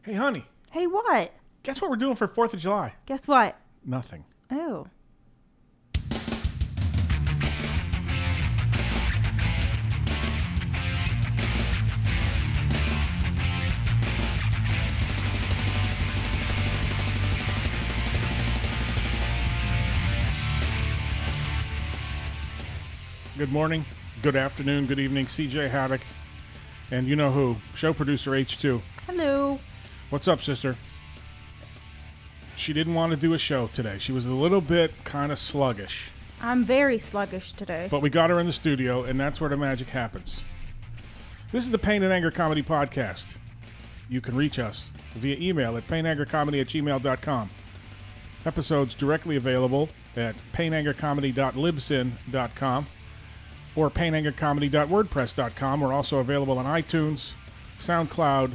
Hey, honey. Hey, what? Guess what we're doing for 4th of July? Guess what? Nothing. Oh. Good morning, good afternoon, good evening, CJ Haddock, and you know who, show producer H2. Hello. What's up, sister? She didn't want to do a show today. She was a little bit kind of sluggish. I'm very sluggish today. But we got her in the studio, and that's where the magic happens. This is the Pain and Anger Comedy Podcast. You can reach us via email at painangercomedy@gmail.com. Episodes directly available at painangercomedy.libsyn.com or painangercomedy.wordpress.com. We're also available on iTunes, SoundCloud,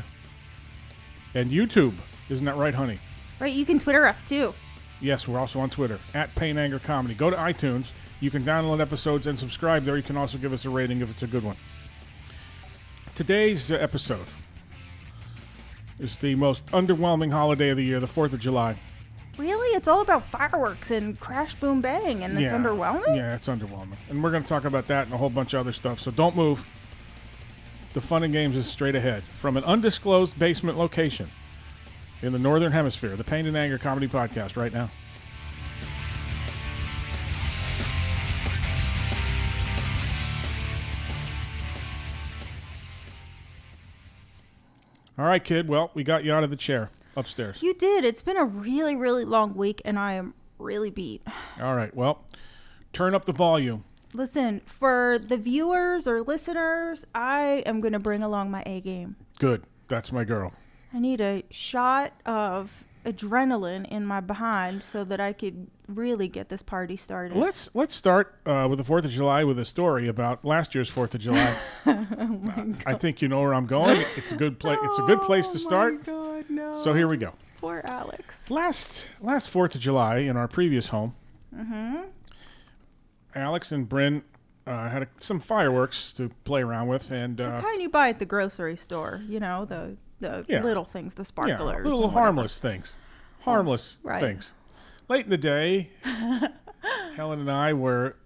and YouTube. Isn't that right, honey? Right, you can Twitter us too. Yes, we're also on Twitter, at Pain Anger Comedy. Go to iTunes. You can download episodes and subscribe there. You can also give us a rating if it's a good one. Today's episode is the most underwhelming holiday of the year, the 4th of July. Really? It's all about fireworks and crash, boom, bang, and it's underwhelming? Yeah, it's underwhelming. And we're going to talk about that and a whole bunch of other stuff, so don't move. The fun and games is straight ahead. From an undisclosed basement location in the Northern Hemisphere, the Pain and Anger Comedy Podcast right now. All right, kid. Well, we got you out of the chair upstairs. You did. It's been a really, really long week, and I am really beat. All right. Well, turn up the volume. Listen, for the viewers or listeners, I am going to bring along my A game. Good. That's my girl. I need a shot of adrenaline in my behind so that I could really get this party started. Let's start with the 4th of July with a story about last year's 4th of July. I think you know where I'm going. It's a good place. It's a good place to start. Oh my God, no. So here we go. Poor Alex. Last 4th of July in our previous home, Alex and Bryn had some fireworks to play around with, and The kind you buy at the grocery store, you know, the little things, the sparklers. little harmless things. Harmless things. Late in the day, Helen and I were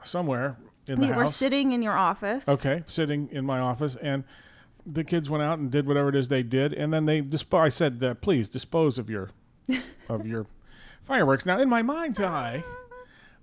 somewhere in the house. We were sitting in your office. Okay, sitting in my office, and the kids went out and did whatever it is they did, and then I said, please dispose of your fireworks. Now, in my mind's eye,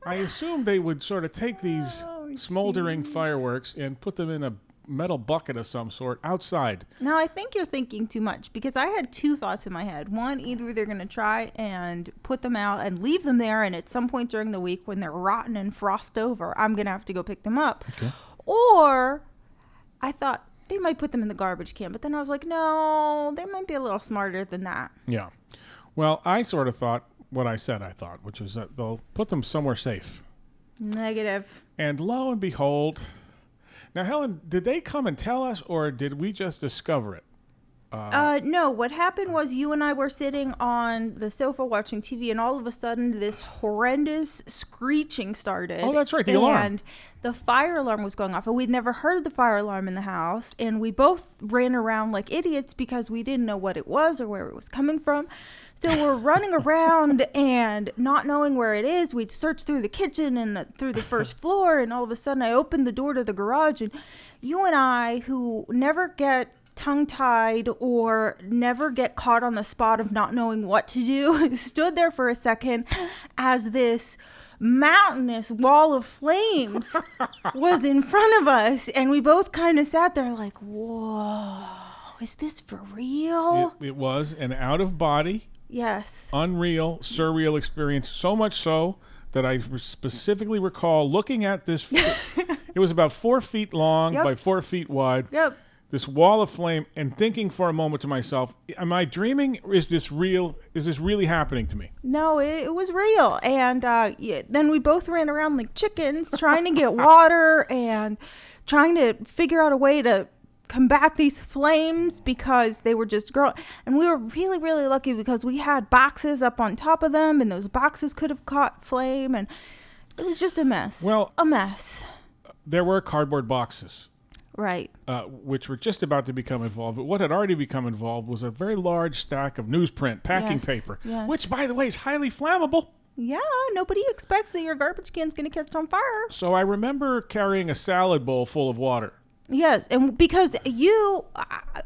I assumed they would sort of take these smoldering fireworks and put them in a metal bucket of some sort outside. Now, I think you're thinking too much, because I had two thoughts in my head. One, either they're going to try and put them out and leave them there, and at some point during the week when they're rotten and frothed over, I'm going to have to go pick them up. Okay. Or I thought they might put them in the garbage can, but then I was like, no, they might be a little smarter than that. Yeah. Well, I sort of thought what I said I thought, which is that they'll put them somewhere safe. Negative. And lo and behold, now, Helen, did they come and tell us, or did we just discover it? No, what happened was you and I were sitting on the sofa watching TV, and all of a sudden this horrendous screeching started. Oh, that's right, the alarm. And the fire alarm was going off, and we'd never heard the fire alarm in the house, and we both ran around like idiots because we didn't know what it was or where it was coming from. So we're running around and not knowing where it is. We'd search through the kitchen and through the first floor, and all of a sudden I opened the door to the garage, and you and I, who never get tongue-tied or never get caught on the spot of not knowing what to do, stood there for a second as this mountainous wall of flames was in front of us, and we both kind of sat there like, whoa, is this for real? It was an out-of-body, yes, unreal, surreal experience, so much so that I specifically recall looking at this. It was about 4 feet long by 4 feet wide. Yep. This wall of flame, and thinking for a moment to myself, am I dreaming? Or is this real? Is this really happening to me? No, it was real. And then we both ran around like chickens trying to get water and trying to figure out a way to combat these flames because they were just growing. And we were really, really lucky because we had boxes up on top of them, and those boxes could have caught flame, and it was just a mess. Well, a mess. There were cardboard boxes. Right. which were just about to become involved. But what had already become involved was a very large stack of newsprint, packing paper, which, by the way, is highly flammable. Yeah, nobody expects that your garbage can's going to catch on fire. So I remember carrying a salad bowl full of water. Yes, and because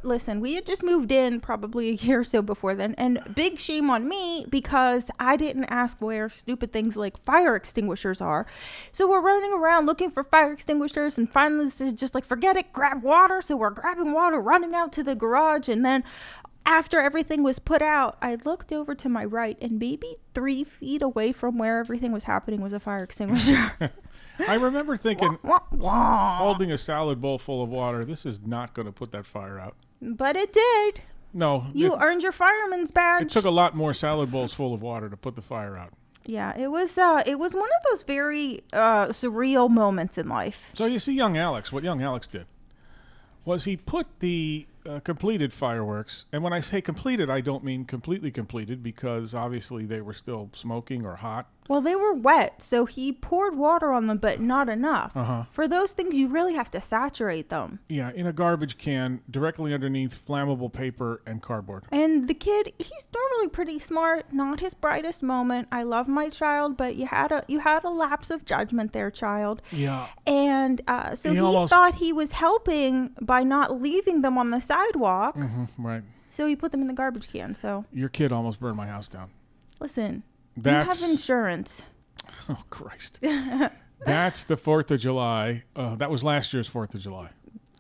listen, we had just moved in probably a year or so before then, and big shame on me because I didn't ask where stupid things like fire extinguishers are. So we're running around looking for fire extinguishers, and finally this is just like, forget it, grab water. So we're grabbing water, running out to the garage, and then after everything was put out, I looked over to my right, and maybe 3 feet away from where everything was happening was a fire extinguisher. I remember thinking, holding a salad bowl full of water, this is not going to put that fire out. But it did. No. You earned your fireman's badge. It took a lot more salad bowls full of water to put the fire out. Yeah, it was one of those very surreal moments in life. So you see young Alex, what young Alex did was he put the completed fireworks, and when I say completed, I don't mean completely completed because obviously they were still smoking or hot. Well, they were wet, so he poured water on them, but not enough. For those things, you really have to saturate them. Yeah, in a garbage can, directly underneath flammable paper and cardboard. And the kid, he's normally pretty smart, not his brightest moment. I love my child, but you had a lapse of judgment there, child. Yeah. And so he thought he was helping by not leaving them on the sidewalk. Right. So he put them in the garbage can. So your kid almost burned my house down. Listen. You have insurance. Oh, Christ. That's the 4th of July. That was last year's 4th of July.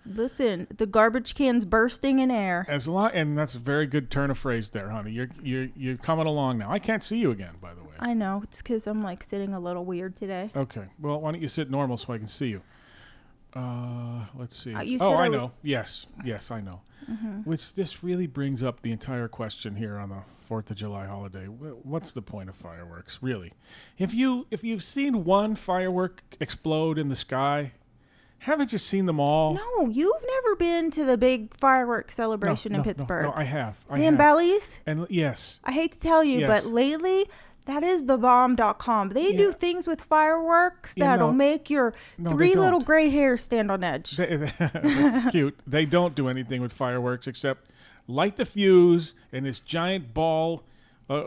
Listen, the garbage can's bursting in air. And that's a very good turn of phrase there, honey. You're coming along now. I can't see you again, by the way. I know. It's because I'm like sitting a little weird today. Okay. Well, why don't you sit normal so I can see you? Let's see. I know. Yes, I know. Which this really brings up the entire question here on the 4th of July holiday. What's the point of fireworks, really? If you've seen one firework explode in the sky, haven't you seen them all? No, you've never been to the big fireworks celebration in Pittsburgh. No, I have. Zambelli's? And yes. I hate to tell you, but lately that is thebomb.com. They do things with fireworks that'll make your 3 little gray hairs stand on edge. That's cute. They don't do anything with fireworks except light the fuse, and this giant ball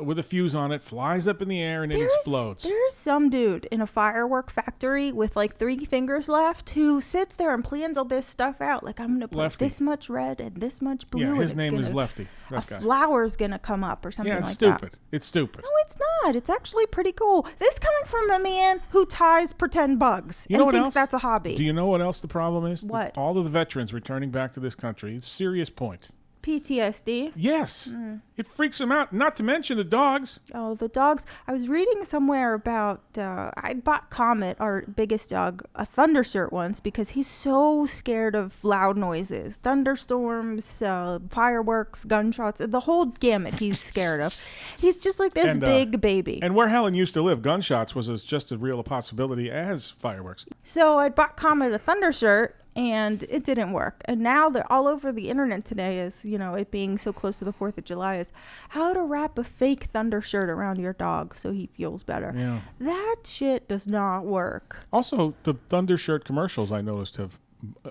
with a fuse on it flies up in the air and it explodes. There's some dude in a firework factory with like 3 fingers left who sits there and plans all this stuff out. Like, I'm going to put this much red and this much blue. Yeah, his name is Lefty. A flower's going to come up or something like that. Yeah, it's stupid. It's stupid. No, it's not. It's actually pretty cool. This coming from a man who ties pretend bugs and thinks that's a hobby. Do you know what else the problem is? What? All of the veterans returning back to this country. It's a serious point. PTSD. Yes. It freaks them out. Not to mention the dogs. Oh, the dogs. I was reading somewhere about, I bought Comet, our biggest dog, a thunder shirt once because he's so scared of loud noises. Thunderstorms, fireworks, gunshots, the whole gamut he's scared of. He's just like this big baby. And where Helen used to live, gunshots was just as real a possibility as fireworks. So I bought Comet a thunder shirt. And it didn't work. And now they're all over the internet today is, it being so close to the 4th of July is how to wrap a fake thunder shirt around your dog so he feels better. Yeah. That shit does not work. Also, the thunder shirt commercials I noticed have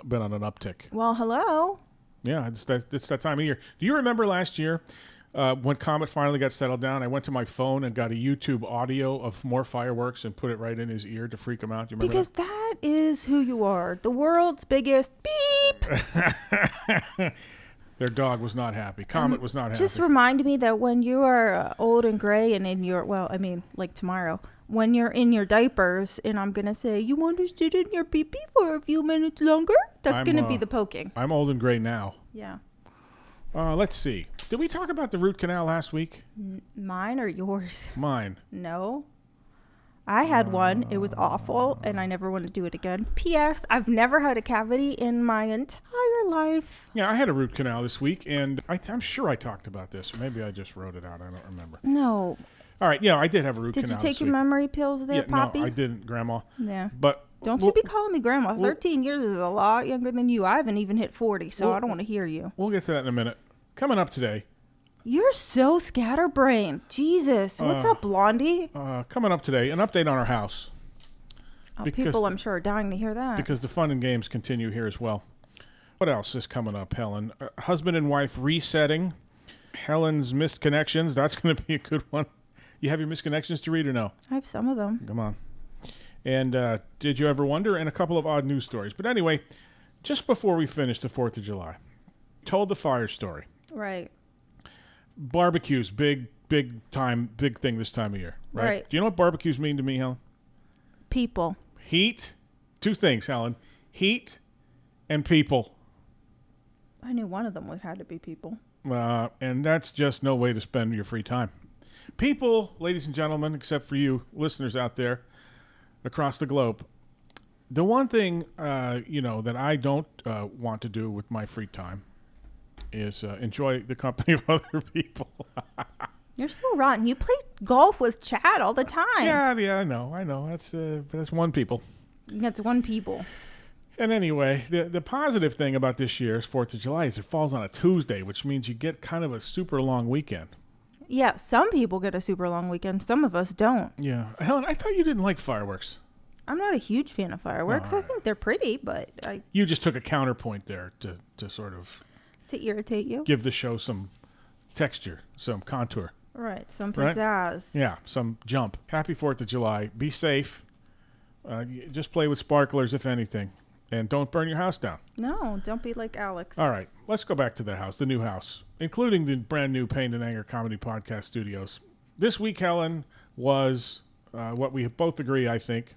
been on an uptick. Well, hello. Yeah, it's that time of year. Do you remember last year when Comet finally got settled down? I went to my phone and got a YouTube audio of more fireworks and put it right in his ear to freak him out. Do you remember because that is who you are. The world's biggest beep. Their dog was not happy. Comet was not happy. Just remind me that when you are old and gray and in your, like tomorrow, when you're in your diapers and I'm going to say, you want to sit in your pee-pee for a few minutes longer? That's going to be the poking. I'm old and gray now. Yeah. Let's see. Did we talk about the root canal last week? Mine or yours? Mine. No. I had one. It was awful, and I never want to do it again. P.S. I've never had a cavity in my entire life. Yeah, I had a root canal this week, and I'm sure I talked about this. Or maybe I just wrote it out. I don't remember. No. All right. Yeah, I did have a root canal. Did you take your memory pills there, Poppy? No, I didn't, Grandma. Yeah. But don't you be calling me Grandma. 13 years is a lot younger than you. I haven't even hit 40, so I don't want to hear you. We'll get to that in a minute. Coming up today. You're so scatterbrained. Jesus. What's up, Blondie? Coming up today, an update on our house. People, I'm sure, are dying to hear that. Because the fun and games continue here as well. What else is coming up, Helen? Husband and wife resetting. Helen's missed connections. That's going to be a good one. You have your missed connections to read or no? I have some of them. Come on. And did you ever wonder? And a couple of odd news stories. But anyway, just before we finish the 4th of July, told the fire story. Right. Barbecues, big thing this time of year, right? Right. Do you know what barbecues mean to me, Helen? People. Heat. 2 things, Helen. Heat and people. I knew one of them would have to be people. And that's just no way to spend your free time. People, ladies and gentlemen, except for you listeners out there across the globe, the one thing, that I don't want to do with my free time is enjoy the company of other people. You're so rotten. You play golf with Chad all the time. Yeah, I know. That's one people. That's one people. And anyway, the positive thing about this year's 4th of July is it falls on a Tuesday, which means you get kind of a super long weekend. Yeah, some people get a super long weekend. Some of us don't. Yeah. Helen, I thought you didn't like fireworks. I'm not a huge fan of fireworks. I think they're pretty, but You just took a counterpoint there to sort of... To irritate you? Give the show some texture, some contour. Right, some pizzazz. Right? Yeah, some jump. Happy 4th of July. Be safe. Just play with sparklers, if anything. And don't burn your house down. No, don't be like Alex. All right, let's go back to the house, the new house, including the brand new Pain and Anger Comedy Podcast Studios. This week, Helen, was what we both agree, I think,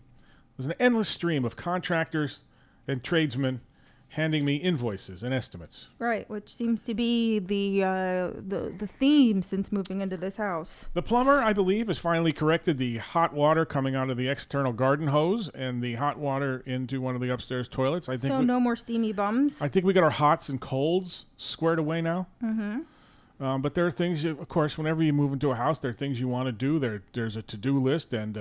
was an endless stream of contractors and tradesmen handing me invoices and estimates. Right, which seems to be the theme since moving into this house. The plumber, I believe, has finally corrected the hot water coming out of the external garden hose and the hot water into one of the upstairs toilets. I think so no more steamy bums? I think we got our hots and colds squared away now. Mm-hmm. But there are things, of course, whenever you move into a house, there are things you want to do. There's a to-do list, and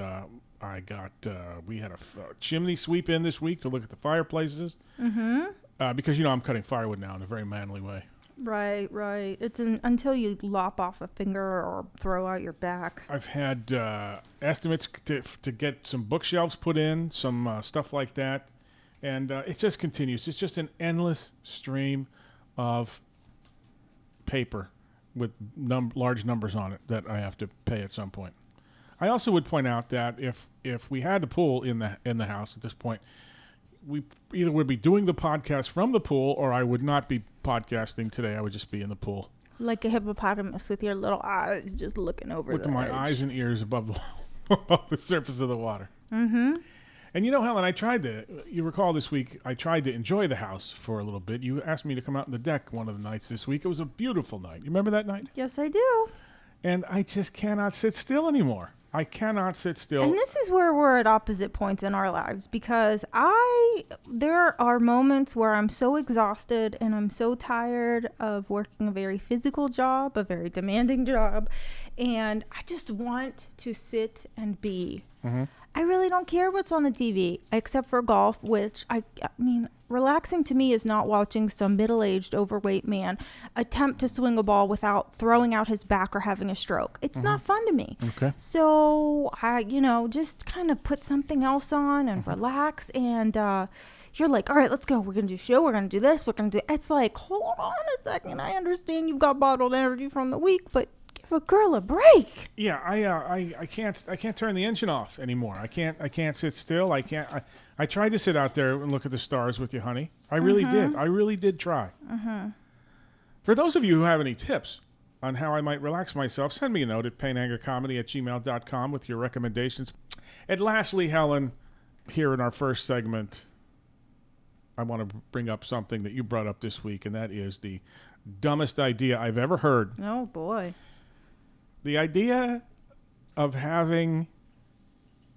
we had a chimney sweep in this week to look at the fireplaces. Mm-hmm. Because, I'm cutting firewood now in a very manly way. Right. It's until you lop off a finger or throw out your back. I've had estimates to get some bookshelves put in, some stuff like that. And it just continues. It's just an endless stream of paper with large numbers on it that I have to pay at some point. I also would point out that if we had a pool in the house at this point, we either would be doing the podcast from the pool, or I would not be podcasting today. I would just be in the pool. Like a hippopotamus with your little eyes just looking over with my eyes and ears above the surface of the water. Mm-hmm. And Helen, you recall this week, I tried to enjoy the house for a little bit. You asked me to come out on the deck one of the nights this week. It was a beautiful night. You remember that night? Yes, I do. And I just cannot sit still anymore. I cannot sit still. And this is where we're at opposite points in our lives, because there are moments where I'm so exhausted and I'm so tired of working a very physical job, a very demanding job, and I just want to sit and be. Mm-hmm. I really don't care what's on the TV except for golf, which I mean, relaxing to me is not watching some middle-aged, overweight man attempt to swing a ball without throwing out his back or having a stroke. It's not fun to me. Okay. So I, just kind of put something else on and relax. And you're like, all right, let's go. We're going to do a show. We're going to do this. We're going to do. It's like, hold on a second. I understand you've got bottled energy from the week, but give a girl a break. Yeah, I can't turn the engine off anymore. I can't sit still. I tried to sit out there and look at the stars with you, honey. I really did. I really did try. Mm-hmm. For those of you who have any tips on how I might relax myself, send me a note at painangercomedy@gmail.com with your recommendations. And lastly, Helen, here in our first segment, I want to bring up something that you brought up this week, and that is the dumbest idea I've ever heard. Oh, boy. The idea of having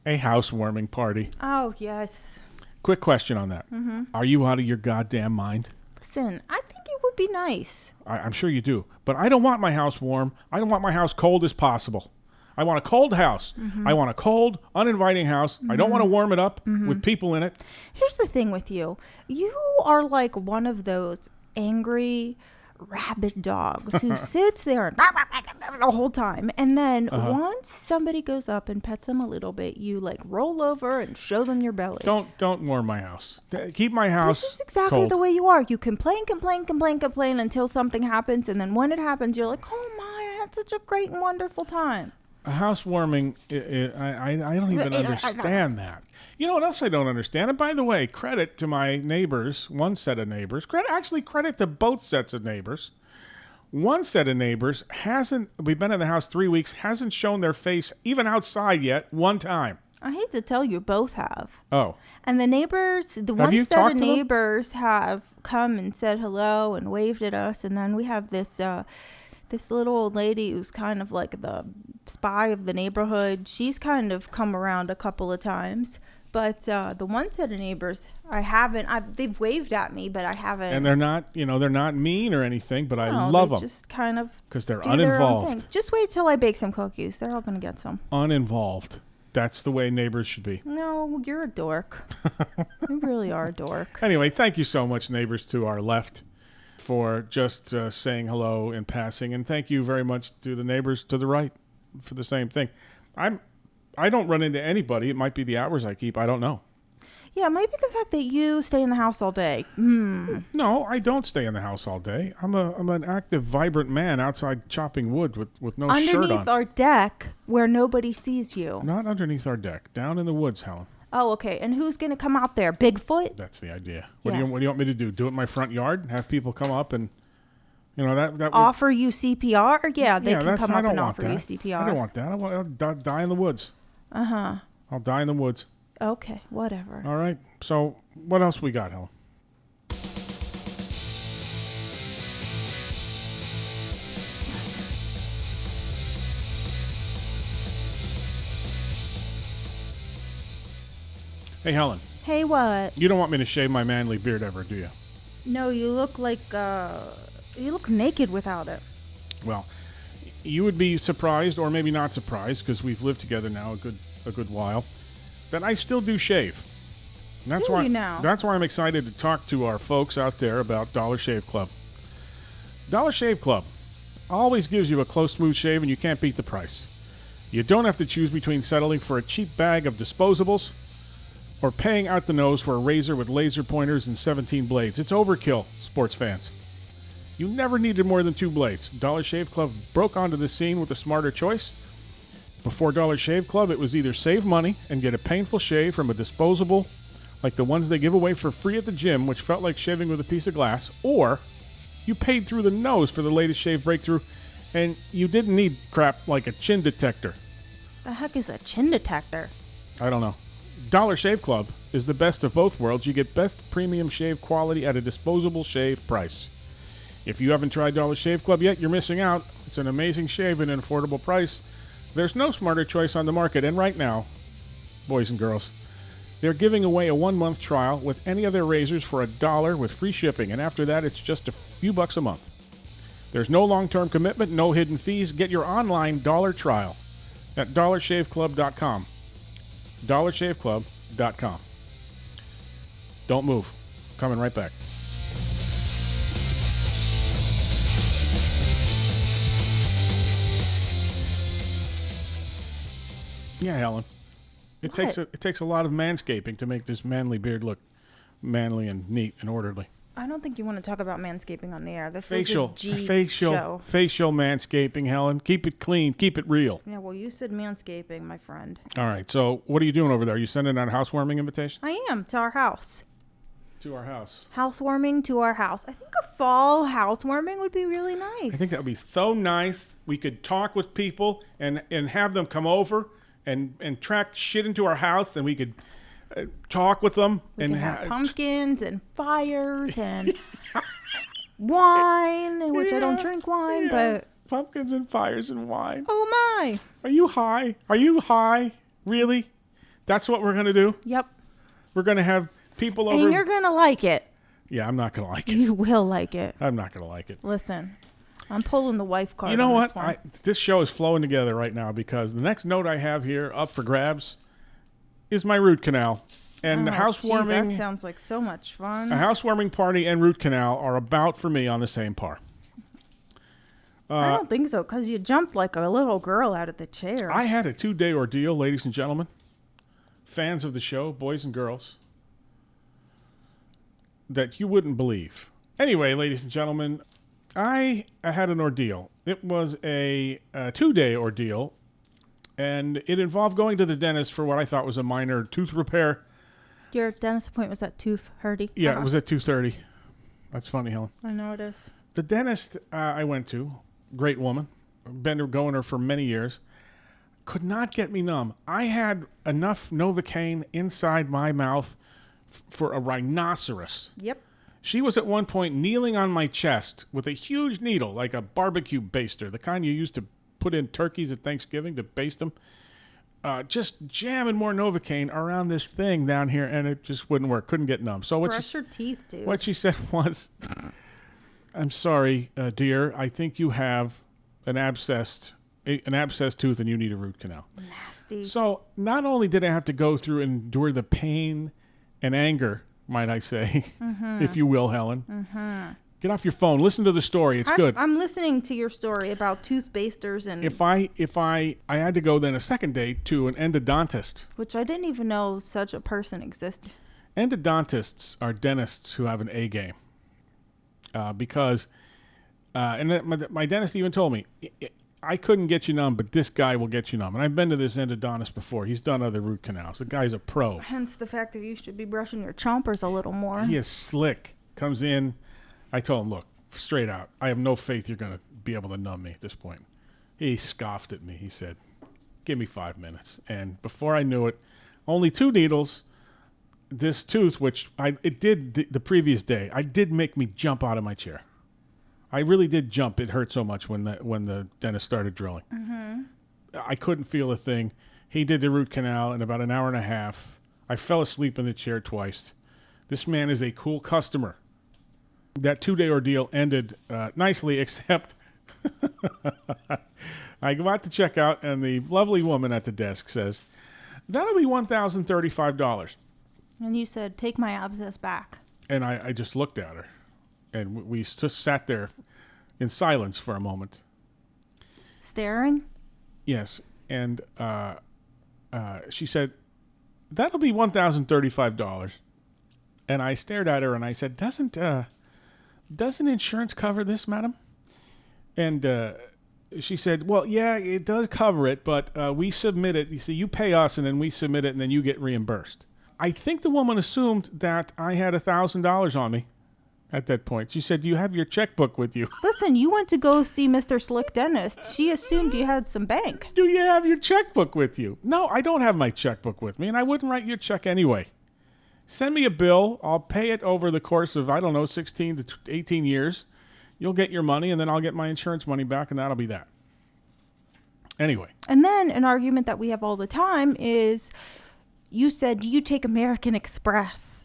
a housewarming party. Oh, yes. Quick question on that. Mm-hmm. Are you out of your goddamn mind? Listen, I think it would be nice. I'm sure you do. But I don't want my house warm. I don't want my house cold as possible. I want a cold house. Mm-hmm. I want a cold, uninviting house. Mm-hmm. I don't want to warm it up with people in it. Here's the thing with you. You are like one of those angry, rabid dogs who sits there and the whole time. And then once somebody goes up and pets them a little bit, you like roll over and show them your belly. Don't warm my house. Keep my house This is exactly cold. the way you are. You complain until something happens. And then when it happens, you're like, oh my, I had such a great and wonderful time. A housewarming, I don't even understand that. You know what else I don't understand? And by the way, credit to my neighbors, one set of neighbors. Credit to both sets of neighbors. One set of neighbors we've been in the house 3 weeks, hasn't shown their face even outside yet one time. I hate to tell you, both have. Oh. And the neighbors, one set of neighbors have come and said hello and waved at us. And then we have this little old lady who's kind of like the spy of the neighborhood. She's kind of come around a couple of times. But the one set of neighbors, they've waved at me, but I haven't. And they're not mean or anything, but I love them. Just kind of because they're do their own uninvolved. thing. Just wait till I bake some cookies. They're all going to get some. Uninvolved. That's the way neighbors should be. No, you're a dork. You really are a dork. Anyway, thank you so much, neighbors to our left, for just saying hello in passing. And thank you very much to the neighbors to the right for the same thing. I don't run into anybody. It might be the hours I keep. I don't know. Yeah, maybe the fact that you stay in the house all day. No, I don't stay in the house all day. I'm an active, vibrant man outside chopping wood with no shirt on. Underneath our deck where nobody sees you. Not underneath our deck. Down in the woods, Helen. Oh, okay. And who's going to come out there? Bigfoot? That's the idea. What do you want me to do? Do it in my front yard? Have people come up and, that would offer you CPR? Yeah, they can come up and offer you CPR. I don't want that. I'll die in the woods. I'll die in the woods. Okay, whatever. All right. So what else we got, Helen? Hey, Helen. Hey, what? You don't want me to shave my manly beard ever, do you? No, you look like, you look naked without it. Well, you would be surprised, or maybe not surprised, because we've lived together now a good while, that I still do shave. And that's why I'm excited to talk to our folks out there about Dollar Shave Club. Dollar Shave Club always gives you a close, smooth shave, and you can't beat the price. You don't have to choose between settling for a cheap bag of disposables or paying out the nose for a razor with laser pointers and 17 blades. It's overkill, sports fans. You never needed more than 2 blades. Dollar Shave Club broke onto the scene with a smarter choice. Before Dollar Shave Club, it was either save money and get a painful shave from a disposable like the ones they give away for free at the gym, which felt like shaving with a piece of glass, or you paid through the nose for the latest shave breakthrough and you didn't need crap like a chin detector. The heck is a chin detector? I don't know. Dollar Shave Club is the best of both worlds. You get best premium shave quality at a disposable shave price. If you haven't tried Dollar Shave Club yet, you're missing out. It's an amazing shave at an affordable price. There's no smarter choice on the market, and right now, boys and girls, they're giving away a 1-month trial with any of their razors for $1 with free shipping, and after that, it's just a few bucks a month. There's no long-term commitment, no hidden fees. Get your online dollar trial at dollarshaveclub.com. dollarshaveclub.com. Don't move. Coming right back. Yeah, Helen. It takes a lot of manscaping to make this manly beard look manly and neat and orderly. I don't think you want to talk about manscaping on the air. This facial is a G show. Facial manscaping, Helen. Keep it clean. Keep it real. Yeah, well, you said manscaping, my friend. All right. So, what are you doing over there? Are you sending out a housewarming invitation? I am, to our house. To our house. Housewarming to our house. I think a fall housewarming would be really nice. I think that would be so nice. We could talk with people and have them come over and track shit into our house, and we could talk with them. We can have pumpkins and fires and wine, which I don't drink wine, but... Pumpkins and fires and wine. Oh, my. Are you high? Are you high? Really? That's what we're going to do? Yep. We're going to have people over. And you're going to like it. Yeah, I'm not going to like it. You will like it. I'm not going to like it. Listen, I'm pulling the wife card. You know on what? This show is flowing together right now because the next note I have here up for grabs is my root canal. And the housewarming. That sounds like so much fun. A housewarming party and root canal are about for me on the same par. I don't think so, because you jumped like a little girl out of the chair. I had a 2-day ordeal, ladies and gentlemen. Fans of the show, boys and girls, that you wouldn't believe. Anyway, ladies and gentlemen, I had an ordeal. It was a 2-day ordeal, and it involved going to the dentist for what I thought was a minor tooth repair. Your dentist appointment was at 2:30? Yeah, It was at 2:30. That's funny, Helen. I know it is. The dentist I went to, great woman, been going her for many years, could not get me numb. I had enough Novocaine inside my mouth for a rhinoceros. Yep. She was at one point kneeling on my chest with a huge needle, like a barbecue baster, the kind you used to put in turkeys at Thanksgiving to baste them. Just jamming more Novocaine around this thing down here, and it just wouldn't work. Couldn't get numb. So Brush your teeth, dude. what she said was, "I'm sorry, dear. I think you have an abscessed tooth, and you need a root canal." Nasty. So not only did I have to go through and endure the pain and anger, might I say, if you will, Helen. Get off your phone. Listen to the story. It's good. I'm listening to your story about tooth basters and If I had to go then a second day to an endodontist. which I didn't even know such a person existed. Endodontists are dentists who have an A game. Because my dentist even told me, I couldn't get you numb, but this guy will get you numb. And I've been to this endodontist before. He's done other root canals. The guy's a pro. Hence the fact that you should be brushing your chompers a little more. He is slick. Comes in. I told him, look, straight out, I have no faith you're going to be able to numb me at this point. He scoffed at me. He said, give me 5 minutes. And before I knew it, only 2 needles. This tooth, which it did the previous day, I did make me jump out of my chair. I really did jump. It hurt so much when the dentist started drilling. I couldn't feel a thing. He did the root canal in about an hour and a half. I fell asleep in the chair twice. This man is a cool customer. That 2-day ordeal ended nicely, except I go out to check out, and the lovely woman at the desk says, that'll be $1,035. And you said, take my abscess back. And I just looked at her, and we just sat there in silence for a moment. Staring? Yes, and she said, that'll be $1,035. And I stared at her, and I said, doesn't insurance cover this, madam? And she said, well, yeah, it does cover it, but we submit it. You see, you pay us, and then we submit it, and then you get reimbursed. I think the woman assumed that I had $1,000 on me at that point. She said, do you have your checkbook with you? Listen, you went to go see Mr. Slick Dentist. She assumed you had some bank. Do you have your checkbook with you? No, I don't have my checkbook with me, and I wouldn't write your check anyway. Send me a bill. I'll pay it over the course of, 16 to 18 years. You'll get your money, and then I'll get my insurance money back, and that'll be that. Anyway. And then an argument that we have all the time is you said you take American Express.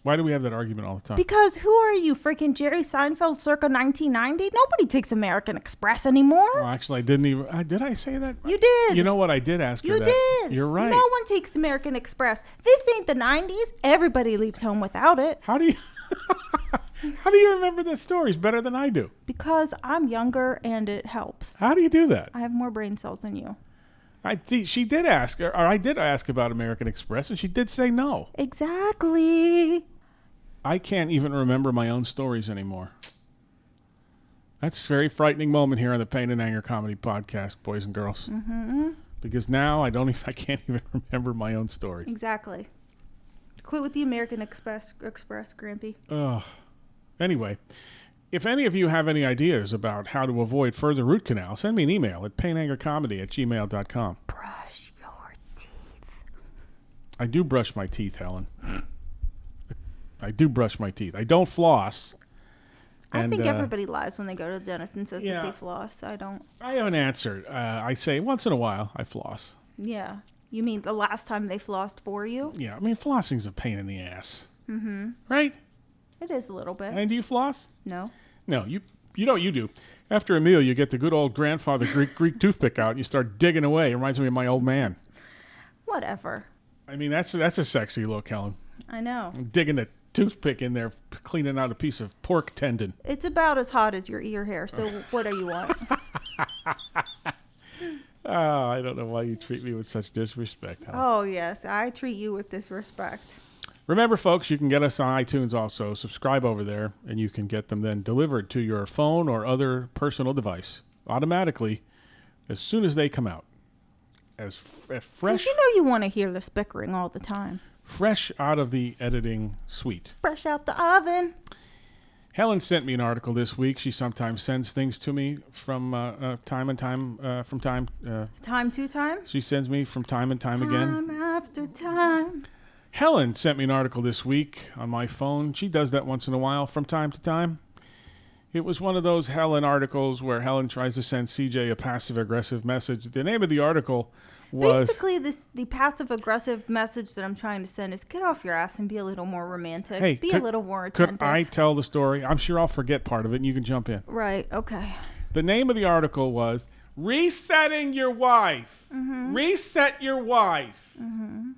Why do we have that argument all the time? Because who are you, freaking Jerry Seinfeld circa 1990? Nobody takes American Express anymore. Well, actually, I didn't even... did I say that? You did. You know what? I did ask her You that. did. You're right. No one takes American Express. This ain't the 90s. Everybody leaves home without it. How do you... How do you remember the stories better than I do? Because I'm younger and it helps. How do you do that? I have more brain cells than you. She did ask, or I did ask about American Express, and she did say no. Exactly. I can't even remember my own stories anymore. That's a very frightening moment here on the Pain and Anger Comedy Podcast, boys and girls. Mm-hmm. Because now I can't even remember my own stories. Exactly. Quit with the American Express, Grampy. Anyway, if any of you have any ideas about how to avoid further root canal, send me an email at painangercomedy@gmail.com. Brush your teeth. I do brush my teeth, Helen. I do brush my teeth. I don't floss. I think everybody lies when they go to the dentist and says that they floss. I don't. I have an answer. I say once in a while I floss. Yeah. You mean the last time they flossed for you? Yeah, I mean, flossing's a pain in the ass. Mm-hmm. Right? It is a little bit. And do you floss? No. No, you know what you do. After a meal, you get the good old grandfather Greek toothpick out and you start digging away. It reminds me of my old man. Whatever. I mean, that's a sexy look, Helen. I know. I'm digging the toothpick in there cleaning out a piece of pork tendon. It's about as hot as your ear hair, so what do you want? Oh, I don't know why you treat me with such disrespect. Helen. Oh, yes, I treat you with disrespect. Remember, folks, you can get us on iTunes also. Subscribe over there, and you can get them then delivered to your phone or other personal device automatically as soon as they come out. As fresh. Because you know you want to hear the bickering all the time. Fresh out of the editing suite. Fresh out the oven. Helen sent me an article this week. She sometimes sends things to me from time to time. Time to time? She sends me from time and time again. Time after time. Helen sent me an article this week on my phone. She does that once in a while from time to time. It was one of those Helen articles where Helen tries to send CJ a passive-aggressive message. The name of the article was... Basically, the passive-aggressive message that I'm trying to send is get off your ass and be a little more romantic. Hey, be a little more attentive. Could I tell the story? I'm sure I'll forget part of it, and you can jump in. Right, okay. The name of the article was Resetting Your Wife. Mm-hmm. Reset Your Wife. Mm-hmm.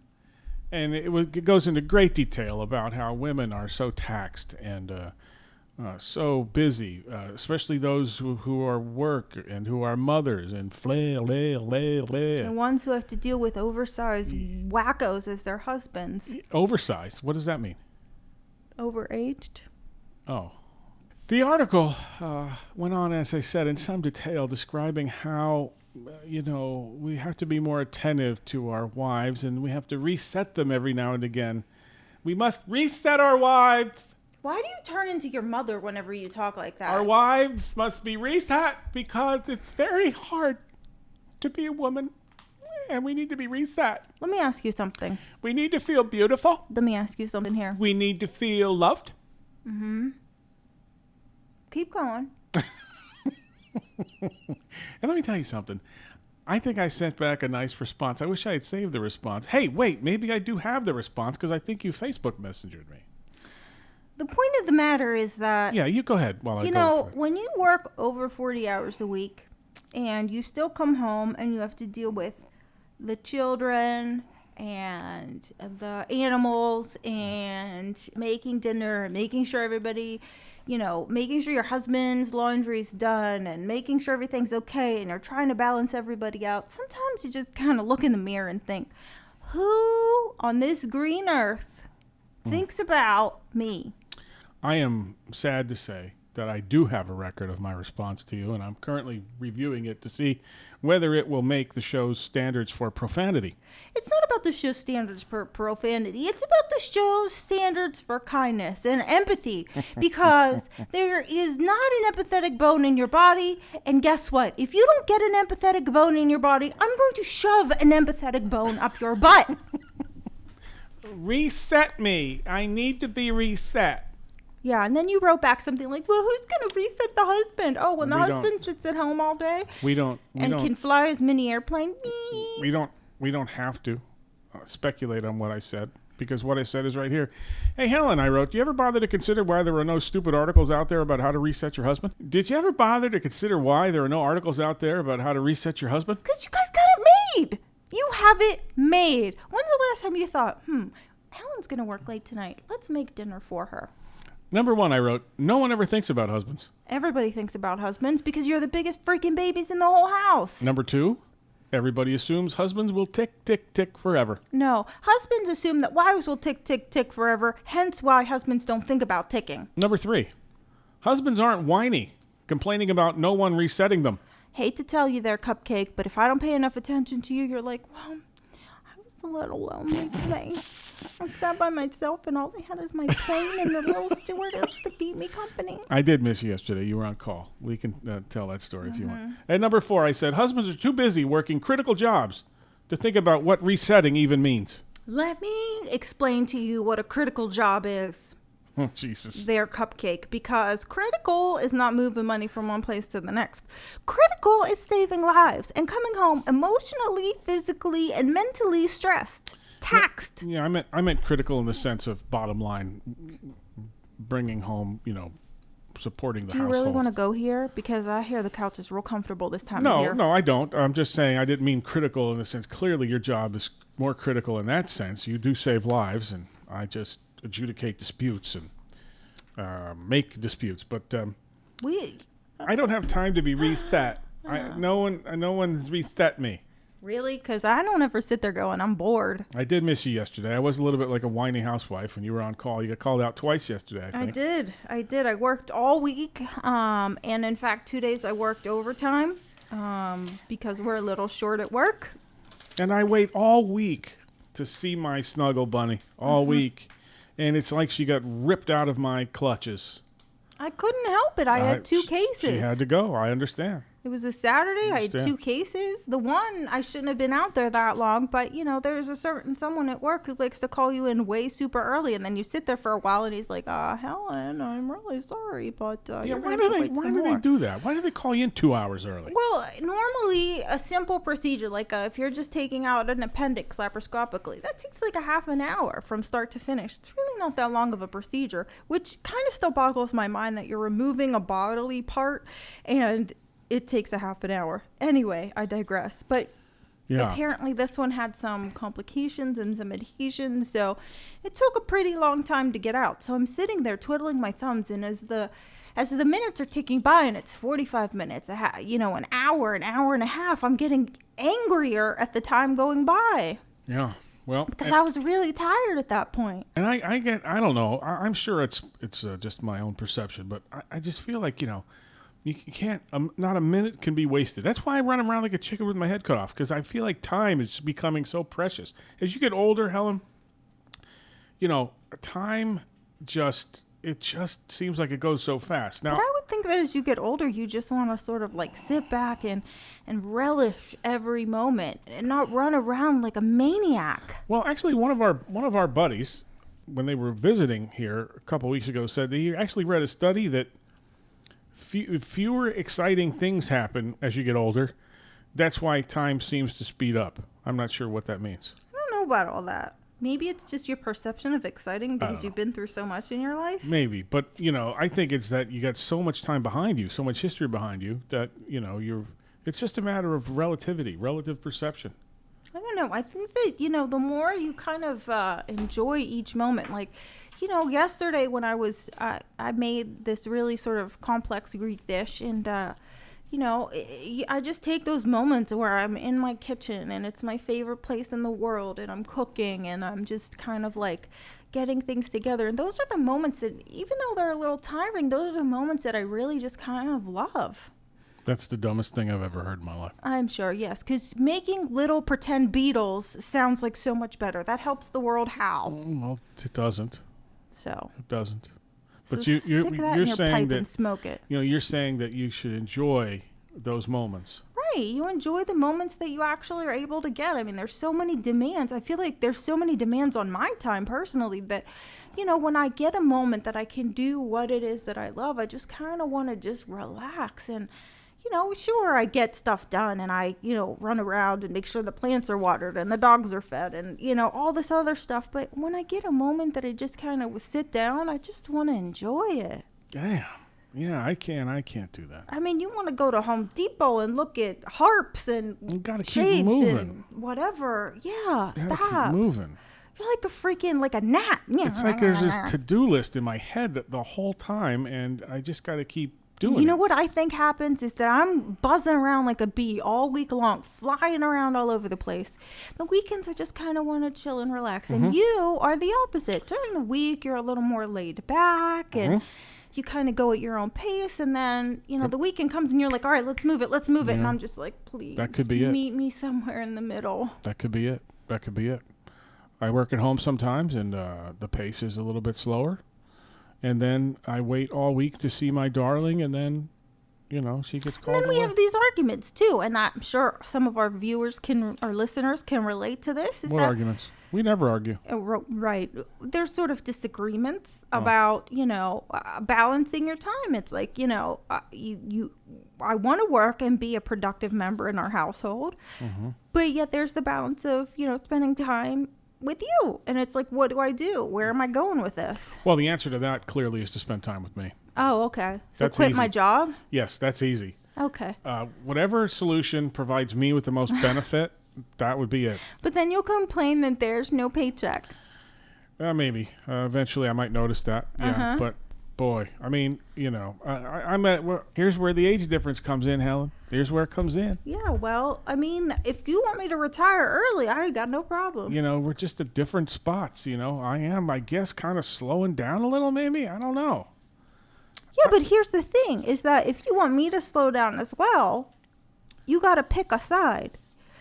And it goes into great detail about how women are so taxed and so busy, especially those who are work and who are mothers and The ones who have to deal with oversized wackos as their husbands. Oversized? What does that mean? Overaged? Oh. The article went on, as I said, in some detail describing how, we have to be more attentive to our wives and we have to reset them every now and again. We must reset our wives. Why do you turn into your mother whenever you talk like that? Our wives must be reset because it's very hard to be a woman and we need to be reset. Let me ask you something. We need to feel beautiful. Let me ask you something here. We need to feel loved. Mm-hmm. Keep going. And let me tell you something. I think I sent back a nice response. I wish I had saved the response. Hey, wait, maybe I do have the response because I think you Facebook messengered me. The point of the matter is that... Yeah, you go ahead while I go. You know, when you work over 40 hours a week and you still come home and you have to deal with the children and the animals and making dinner and making sure everybody... making sure your husband's laundry's done and making sure everything's okay and you're trying to balance everybody out. Sometimes you just kind of look in the mirror and think, who on this green earth thinks about me? I am sad to say that I do have a record of my response to you, and I'm currently reviewing it to see whether it will make the show's standards for profanity. It's not about the show's standards for profanity. It's about the show's standards for kindness and empathy, because there is not an empathetic bone in your body, and guess what? If you don't get an empathetic bone in your body, I'm going to shove an empathetic bone up your butt. Reset me. I need to be reset. Yeah, and then you wrote back something like, well, who's going to reset the husband? Oh, when the husband sits at home all day and can fly his mini airplane. We don't have to speculate on what I said, because what I said is right here. Hey, Helen, I wrote, do you ever bother to consider why there are no stupid articles out there about how to reset your husband? Did you ever bother to consider why there are no articles out there about how to reset your husband? Because you guys got it made. You have it made. When's the last time you thought, Helen's going to work late tonight. Let's make dinner for her. Number 1, I wrote, no one ever thinks about husbands. Everybody thinks about husbands because you're the biggest freaking babies in the whole house. Number 2, everybody assumes husbands will tick, tick, tick forever. No, husbands assume that wives will tick, tick, tick forever, hence why husbands don't think about ticking. Number 3, husbands aren't whiny, complaining about no one resetting them. Hate to tell you there, Cupcake, but if I don't pay enough attention to you, you're like, well, I was a little lonely today. I sat by myself and all they had is my plane and the little stewardess to keep me company. I did miss you yesterday. You were on call. We can tell that story if you want. And number 4, I said, husbands are too busy working critical jobs to think about what resetting even means. Let me explain to you what a critical job is. Oh, Jesus. Their Cupcake, because critical is not moving money from one place to the next. Critical is saving lives and coming home emotionally, physically, and mentally stressed, taxed. Yeah, I meant critical in the sense of bottom line, bringing home, supporting the household. Do you really want to go here? Because I hear the couch is real comfortable this time of year. No, I don't. I'm just saying I didn't mean critical in the sense. Clearly, your job is more critical in that sense. You do save lives, and I just adjudicate disputes and make disputes. But I don't have time to be reset. No one's reset me. Really? Because I don't ever sit there going, I'm bored. I did miss you yesterday. I was a little bit like a whiny housewife when you were on call. You got called out twice yesterday, I think. I did. I worked all week. And in fact, 2 days I worked overtime because we're a little short at work. And I wait all week to see my snuggle bunny. All week. And it's like she got ripped out of my clutches. I couldn't help it. I had 2 cases. She had to go. I understand. It was a Saturday. I had 2 cases. The one, I shouldn't have been out there that long, but, there's a certain someone at work who likes to call you in way super early, and then you sit there for a while, and he's like, Helen, I'm really sorry, but you're why do they do that? Why do they call you in 2 hours early? Well, normally, a simple procedure, like if you're just taking out an appendix laparoscopically, that takes like a half an hour from start to finish. It's really not that long of a procedure, which kind of still boggles my mind that you're removing a bodily part, and it takes a half an hour. Anyway, I digress. But apparently this one had some complications and some adhesions, so it took a pretty long time to get out. So I'm sitting there twiddling my thumbs, and as the minutes are ticking by, and it's 45 minutes, an hour, an hour and a half, I'm getting angrier at the time going by. Yeah. Well, because I was really tired at that point. And I don't know. I'm sure it's just my own perception, but I just feel like, you can't, not a minute can be wasted. That's why I run around like a chicken with my head cut off, because I feel like time is becoming so precious. As you get older, Helen, time just seems like it goes so fast. Now, but I would think that as you get older, you just want to sort of like sit back and relish every moment and not run around like a maniac. Well, actually, one of our buddies, when they were visiting here a couple weeks ago, said that he actually read a study that fewer exciting things happen as you get older. That's why time seems to speed up. I'm not sure what that means. I don't know about all that. Maybe it's just your perception of exciting because you've been through so much in your life. Maybe, but I think it's that you got so much time behind you, so much history behind you that it's just a matter of relative perception. I don't know. I think that the more you kind of enjoy each moment, like yesterday when I made this really sort of complex Greek dish, and I just take those moments where I'm in my kitchen and it's my favorite place in the world, and I'm cooking and I'm just kind of like getting things together. And those are the moments that, even though they're a little tiring, those are the moments that I really just kind of love. That's the dumbest thing I've ever heard in my life. I'm sure, yes, because making little pretend beetles sounds like so much better. That helps the world how? Well, it doesn't. So it doesn't. But so you're saying that, and smoke it. You're saying that you should enjoy those moments. Right. You enjoy the moments that you actually are able to get. I mean, there's so many demands. I feel like there's so many demands on my time personally that, when I get a moment that I can do what it is that I love, I just kind of want to just relax and, sure, I get stuff done and I, run around and make sure the plants are watered and the dogs are fed and, all this other stuff. But when I get a moment that I just kind of sit down, I just want to enjoy it. Damn. Yeah, I can't do that. I mean, you want to go to Home Depot and look at harps and you gotta shades keep moving. And whatever. Yeah, you gotta stop. Keep moving. You're like a gnat. It's like there's this to-do list in my head the whole time, and I just got to keep doing it. You know what I think happens is that I'm buzzing around like a bee all week long, flying around all over the place. The weekends I just kind of want to chill and relax. And you are the opposite. During the week, you're a little more laid back and you kind of go at your own pace. And then, the weekend comes and you're like, all right, let's move it. And I'm just like, please, that could be meet me somewhere in the middle. That could be it. I work at home sometimes, and the pace is a little bit slower. And then I wait all week to see my darling, and then, she gets called. And then we have these arguments, too. And I'm sure some of our listeners can relate to this. What arguments? We never argue. Right. There's sort of disagreements about, balancing your time. It's like, I want to work and be a productive member in our household. But yet there's the balance of, spending time with you. And it's like, what do I do? Where am I going with this? Well, the answer to that clearly is to spend time with me. Oh, okay. So that's quit easy. My job? Yes, that's easy. Okay. Whatever solution provides me with the most benefit, that would be it. But then you'll complain that there's no paycheck. Maybe. Eventually I might notice that. Yeah, but boy, I mean, I'm at. Here's where the age difference comes in, Helen. Here's where it comes in. Yeah, well, I mean, if you want me to retire early, I got no problem. We're just at different spots. I am, I guess, kind of slowing down a little. Maybe, I don't know. Yeah, but here's the thing: is that if you want me to slow down as well, you got to pick a side.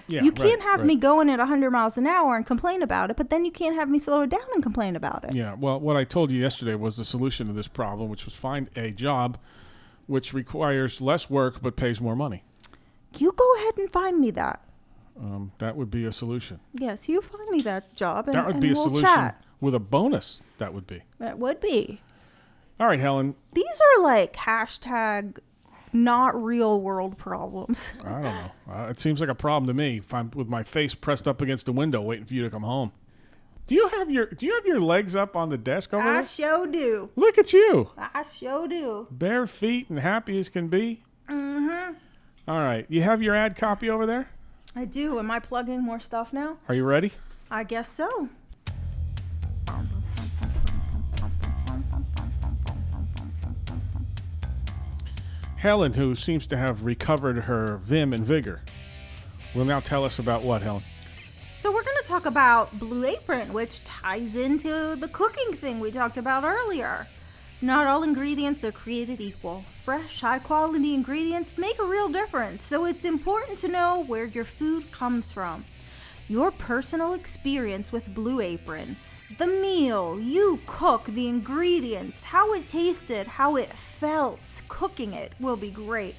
Yeah, you can't have me going at 100 miles an hour and complain about it, but then you can't have me slow it down and complain about it. Yeah, well, what I told you yesterday was the solution to this problem, which was find a job which requires less work but pays more money. You go ahead and find me that. That would be a solution. Yes, you find me that job, and that would be we'll a solution chat. With a bonus. That would be. It would be. All right, Helen. These are like hashtag not real world problems. I don't know. It seems like a problem to me if I'm with my face pressed up against the window waiting for you to come home. Do you have your legs up on the desk over there? I sure do. Look at you. I sure do. Bare feet and happy as can be. Mm-hmm. All right. You have your ad copy over there? I do. Am I plugging more stuff now? Are you ready? I guess so. Helen, who seems to have recovered her vim and vigor, will now tell us about what, Helen? So we're going to talk about Blue Apron, which ties into the cooking thing we talked about earlier. Not all ingredients are created equal. Fresh, high-quality ingredients make a real difference, so it's important to know where your food comes from. Your personal experience with Blue Apron, the meal you cook, the ingredients, how it tasted, how it felt cooking it will be great.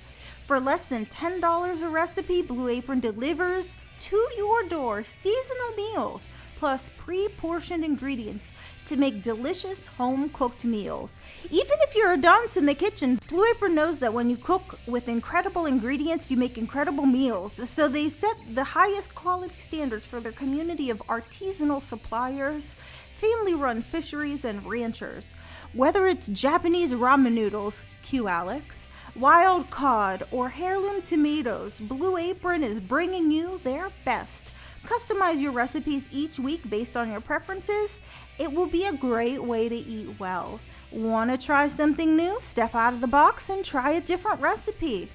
For less than $10 a recipe, Blue Apron delivers to your door seasonal meals plus pre-portioned ingredients to make delicious home-cooked meals. Even if you're a dunce in the kitchen, Blue Apron knows that when you cook with incredible ingredients, you make incredible meals. So they set the highest quality standards for their community of artisanal suppliers, family-run fisheries, and ranchers. Whether it's Japanese ramen noodles, cue Alex, wild cod, or heirloom tomatoes, Blue Apron is bringing you their best. Customize your recipes each week based on your preferences. It will be a great way to eat well. Want to try something new? Step out of the box and try a different recipe.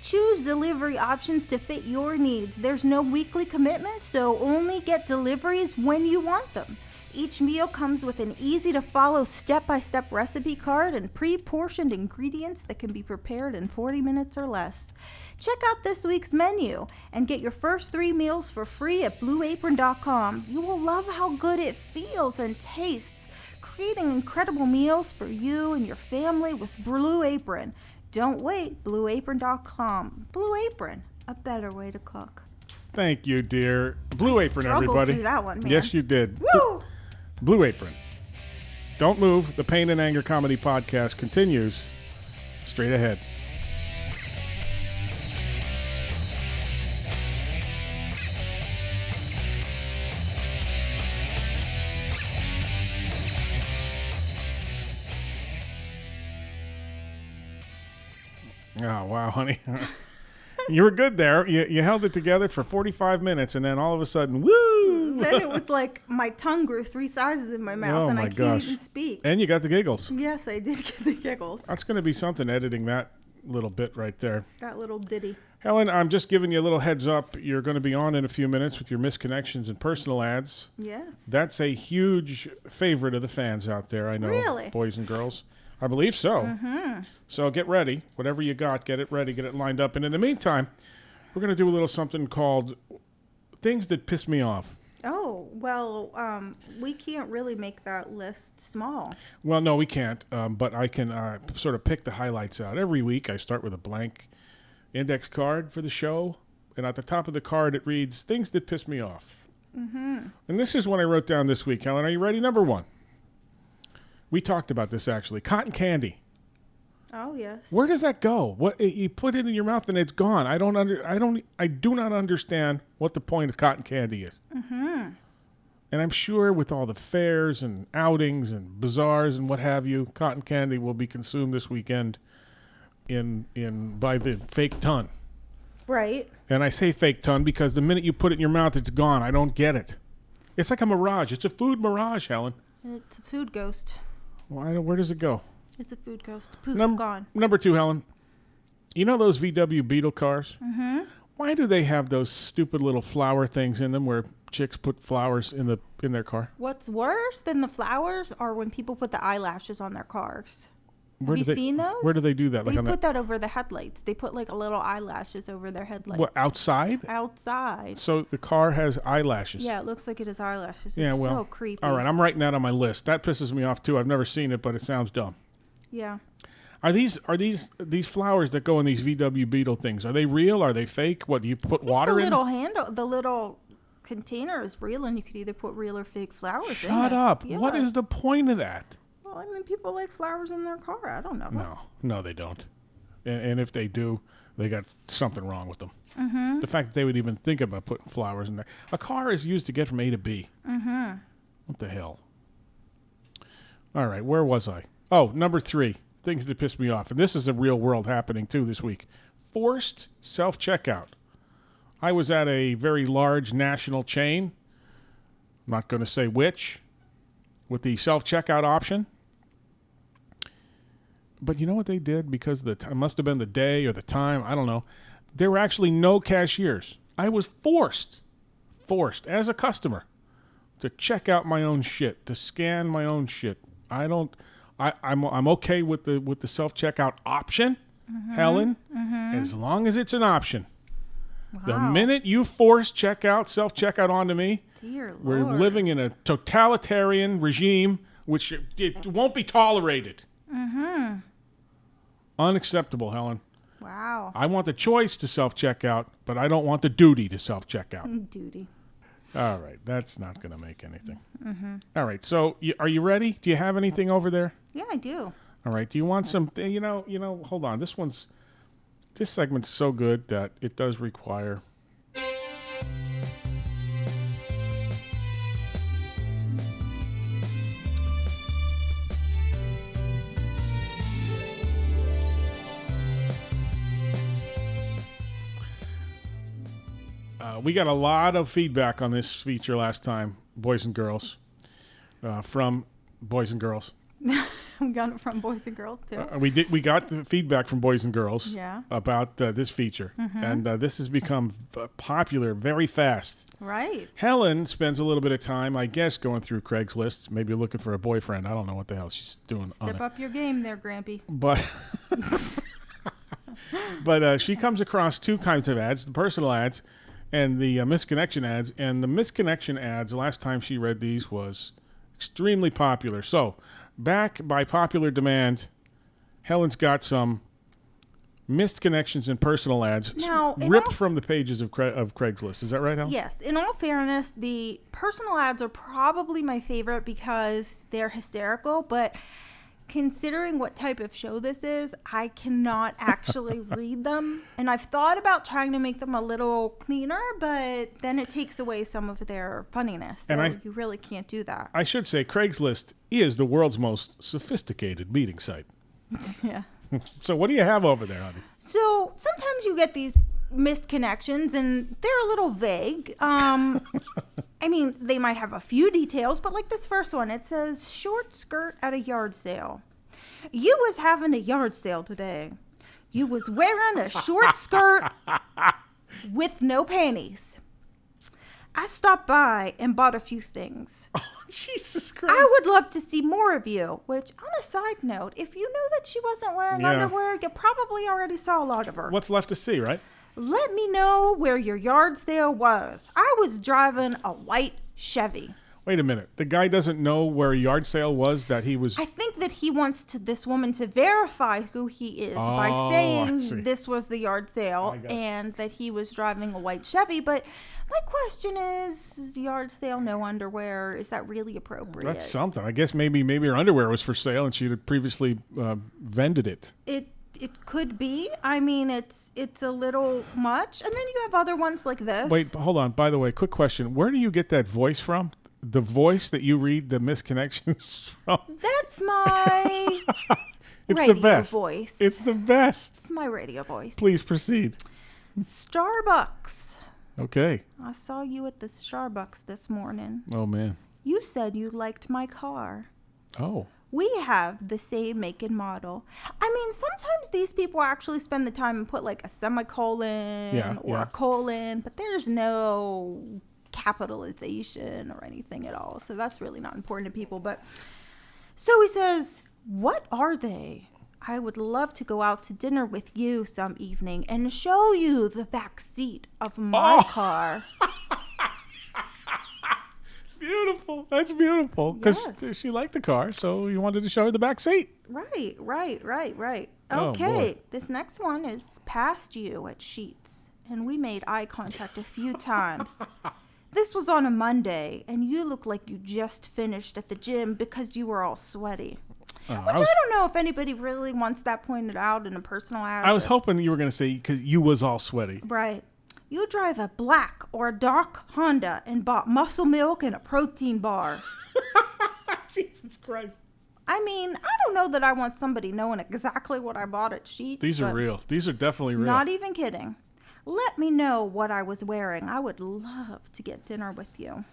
Choose delivery options to fit your needs. There's no weekly commitment, so only get deliveries when you want them. Each meal comes with an easy-to-follow step-by-step recipe card and pre-portioned ingredients that can be prepared in 40 minutes or less. Check out this week's menu and get your first 3 meals for free at blueapron.com. You will love how good it feels and tastes, creating incredible meals for you and your family with Blue Apron. Don't wait, blueapron.com. Blue Apron, a better way to cook. Thank you, dear. Blue Apron, everybody. Through that one, man. Yes, you did. Woo! Blue Apron. Don't move. The Pain and Anger Comedy Podcast continues straight ahead. Oh, wow, honey. You were good there. You held it together for 45 minutes, and then all of a sudden, woo! Then it was like my tongue grew 3 sizes in my mouth, and I can't even speak. And you got the giggles. Yes, I did get the giggles. That's going to be something, editing that little bit right there. That little ditty. Helen, I'm just giving you a little heads up. You're going to be on in a few minutes with your misconnections and personal ads. Yes. That's a huge favorite of the fans out there, I know. Really? Boys and girls. I believe so. Mm-hmm. So get ready. Whatever you got, get it ready, get it lined up. And in the meantime, we're going to do a little something called Things That Piss Me Off. Oh, well, we can't really make that list small. Well, no, we can't. But I can sort of pick the highlights out. Every week I start with a blank index card for the show. And at the top of the card, it reads, Things That Piss Me Off. Mm-hmm. And this is what I wrote down this week. Helen, are you ready? Number 1. We talked about this, actually. Cotton candy. Oh, yes. Where does that go? What you put it in your mouth and it's gone. I do not understand what the point of cotton candy is. Mm-hmm. And I'm sure with all the fairs and outings and bazaars and what have you, cotton candy will be consumed this weekend by the fake ton. Right. And I say fake ton because the minute you put it in your mouth, it's gone. I don't get it. It's like a mirage. It's a food mirage, Helen. It's a food ghost. Where does it go? It's a food ghost. Poof, gone. Number 2, Helen. You know those VW Beetle cars? Mm-hmm. Why do they have those stupid little flower things in them where chicks put flowers in their car? What's worse than the flowers are when people put the eyelashes on their cars. Have you seen those? Where do they do that? They put that over the headlights. They put like a little eyelashes over their headlights. What, outside? Outside. So the car has eyelashes. Yeah, it looks like it has eyelashes. Yeah, it's well, so creepy. All right, I'm writing that on my list. That pisses me off too. I've never seen it, but it sounds dumb. Yeah. Are these flowers that go in these VW Beetle things? Are they real? Are they fake? What, do you put water in? The little container is real, and you could either put real or fake flowers in it. Shut up. Yeah. What is the point of that? Well, I mean, people like flowers in their car. I don't know. No, they don't. And if they do, they got something wrong with them. Mm-hmm. The fact that they would even think about putting flowers in there. A car is used to get from A to B. Mm-hmm. What the hell? All right, where was I? Oh, number 3. Things that piss me off. And this is a real world happening, too, this week. Forced self-checkout. I was at a very large national chain. I'm not going to say which. With the self-checkout option. But you know what they did? Because it must have been the day or the time. I don't know. There were actually no cashiers. I was forced as a customer to check out my own shit, to scan my own shit. I'm okay with the self-checkout option, Helen, as long as it's an option. Wow. The minute you force self-checkout onto me, dear we're Lord. living in a totalitarian regime, which it won't be tolerated. Mm-hmm. Unacceptable, Helen. Wow. I want the choice to self-checkout, but I don't want the duty to self-checkout. Duty. All right, that's not going to make anything. Mm-hmm. All right, so are you ready? Do you have anything over there? Yeah, I do. All right, do you want some, hold on. This segment's so good that it does require... we got a lot of feedback on this feature last time, boys and girls, from boys and girls. We got it from boys and girls too. We got the feedback from boys and girls about this feature, and this has become popular very fast. Right. Helen spends a little bit of time, I guess, going through Craigslist, maybe looking for a boyfriend. I don't know what the hell she's doing. Step up your game there, Grampy. But she comes across 2 kinds of ads: the personal ads and the misconnection ads. And the misconnection ads, the last time she read these, was extremely popular. So, back by popular demand, Helen's got some missed connections and personal ads now, ripped from the pages of Craigslist. Is that right, Helen? Yes. In all fairness, the personal ads are probably my favorite because they're hysterical, but considering what type of show this is, I cannot actually read them. And I've thought about trying to make them a little cleaner, but then it takes away some of their funniness. So you really can't do that. I should say Craigslist is the world's most sophisticated meeting site. Yeah. So what do you have over there, honey? So sometimes you get these missed connections and they're a little vague. I mean, they might have a few details, but like this first one, it says short skirt at a yard sale. You was having a yard sale today. You was wearing a short skirt with no panties. I stopped by and bought a few things. Oh, Jesus Christ. I would love to see more of you, which on a side note, if you knew that she wasn't wearing underwear, you probably already saw a lot of her. What's left to see, right? Let me know where your yard sale was. I was driving a white Chevy. Wait a minute. The guy doesn't know where a yard sale was that he was... I think that he wants this woman to verify who he is by saying this was the yard sale and that he was driving a white Chevy. But my question is yard sale, no underwear. Is that really appropriate? That's something. I guess maybe her underwear was for sale and she had previously vended it. It could be. I mean, it's a little much. And then you have other ones like this. Wait, hold on. By the way, quick question. Where do you get that voice from? The voice that you read the misconnections from? That's my it's radio the best. Voice. It's the best. It's my radio voice. Please proceed. Starbucks. Okay. I saw you at the Starbucks this morning. Oh, man. You said you liked my car. Oh. We have the same make and model. I mean, sometimes these people actually spend the time and put like a semicolon or a colon, but there's no capitalization or anything at all. So that's really not important to people. But so he says, what are they? I would love to go out to dinner with you some evening and show you the back seat of my car. Beautiful. That's beautiful. Because she liked the car, so you wanted to show her the back seat. Right. Oh, Okay, boy. this next one is past you at Sheets, and we made eye contact a few times. This was on a Monday, and you looked like you just finished at the gym because you were all sweaty. Which I don't know if anybody really wants that pointed out in a personal ad. I was hoping you were going to say because you was all sweaty. Right. You drive a black or a dark Honda and bought muscle milk and a protein bar. Jesus Christ. I mean, I don't know that I want somebody knowing exactly what I bought at Sheets. These are real. These are definitely real. Not even kidding. Let me know what I was wearing. I would love to get dinner with you.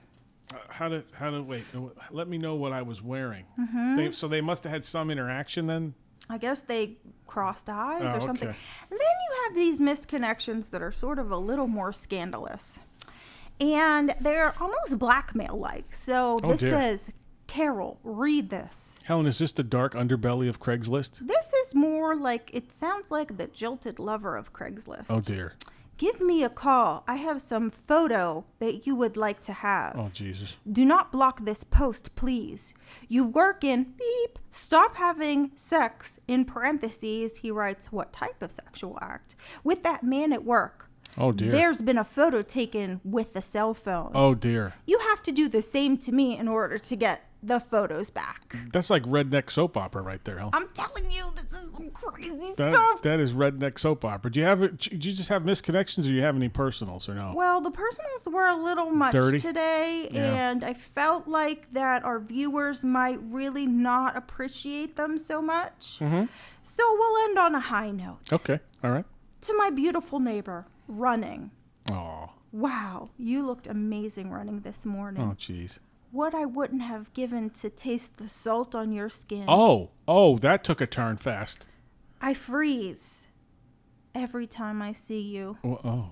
Wait, let me know what I was wearing. Mm-hmm. So they must have had some interaction then? I guess they crossed eyes or something. Okay. And then you have these misconnections that are sort of a little more scandalous. And they're almost blackmail-like. So this says, Carol, read this. Helen, is this the dark underbelly of Craigslist? This is more like, it sounds like the jilted lover of Craigslist. Oh, dear. Give me a call. I have some photo that you would like to have. Oh, Jesus. Do not block this post, please. You work in beep. Stop having sex, in parentheses. He writes, what type of sexual act? With that man at work. Oh, dear. There's been a photo taken with the cell phone. Oh, dear. You have to do the same to me in order to get the photos back. That's like redneck soap opera right there, Helen. I'm telling you, this is some crazy stuff. That is redneck soap opera. Do you just have misconnections, or do you have any personals, or no? Well, the personals were a little much dirty today, and I felt like that our viewers might really not appreciate them so much. Mm-hmm. So we'll end on a high note. Okay, all right. To my beautiful neighbor, running. Oh. Wow, you looked amazing running this morning. Oh, jeez. What I wouldn't have given to taste the salt on your skin. Oh, that took a turn fast. I freeze every time I see you. Oh.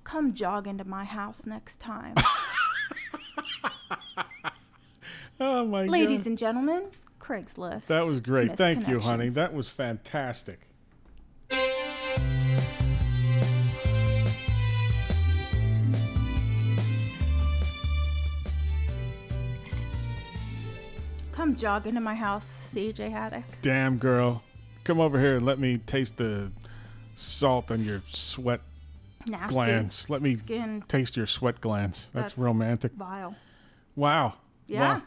Come jog into my house next time. Oh, my God. Ladies and gentlemen, Craigslist. That was great. Thank you, honey. Misconnections. That was fantastic. Come jog into my house, CJ Haddock. Damn, girl. Come over here and let me taste the salt on your sweat Nasty. glands. Let me Skin. taste your sweat glands. That's romantic. Vile. Wow. Yeah. Wow.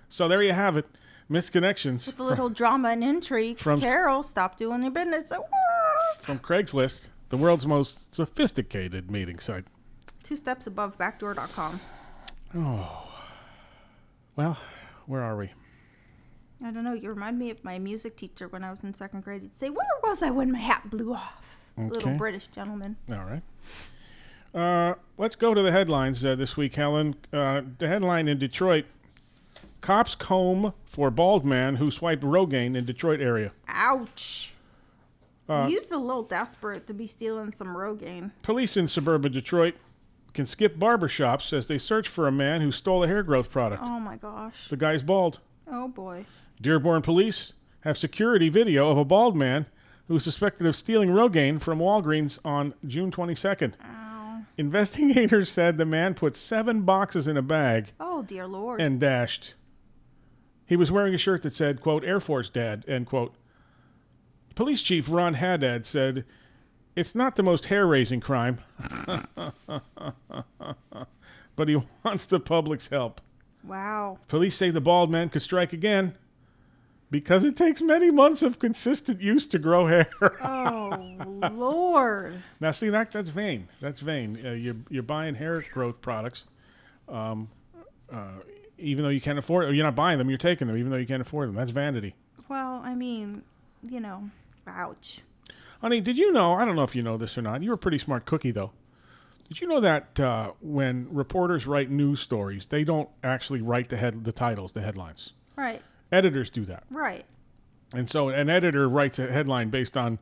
So there you have it. Misconnections. With a little drama and intrigue. from- Carol, stop doing your business. From Craigslist, the world's most sophisticated meeting site. 2 steps above backdoor.com. Well, where are we? I don't know. You remind me of my music teacher when I was in 2nd grade. He'd say, where was I when my hat blew off? Okay. Little British gentleman. All right. Let's go to the headlines this week, Helen. The headline in Detroit: cops comb for bald man who swiped Rogaine in Detroit area. Ouch. He was a little desperate to be stealing some Rogaine. Police in suburban Detroit can skip barbershops as they search for a man who stole a hair growth product. Oh, my gosh. The guy's bald. Oh, boy. Dearborn police have security video of a bald man who is suspected of stealing Rogaine from Walgreens on June 22nd. Ow. Investigators said the man put 7 boxes in a bag Oh, dear Lord. and dashed. He was wearing a shirt that said, quote, Air Force Dad, end quote. Police Chief Ron Haddad said, it's not the most hair-raising crime, but he wants the public's help. Wow. Police say the bald man could strike again because it takes many months of consistent use to grow hair. Oh, Lord. Now, see, that's vain. That's vain. You're buying hair growth products, even though you can't afford it. Or you're not buying them, you're taking them, even though you can't afford them. That's vanity. Well, I mean, ouch. Honey, did you know, I don't know if you know this or not, you're a pretty smart cookie, though. Did you know that when reporters write news stories, they don't actually write the titles, the headlines? Right. Editors do that. Right. And so an editor writes a headline based on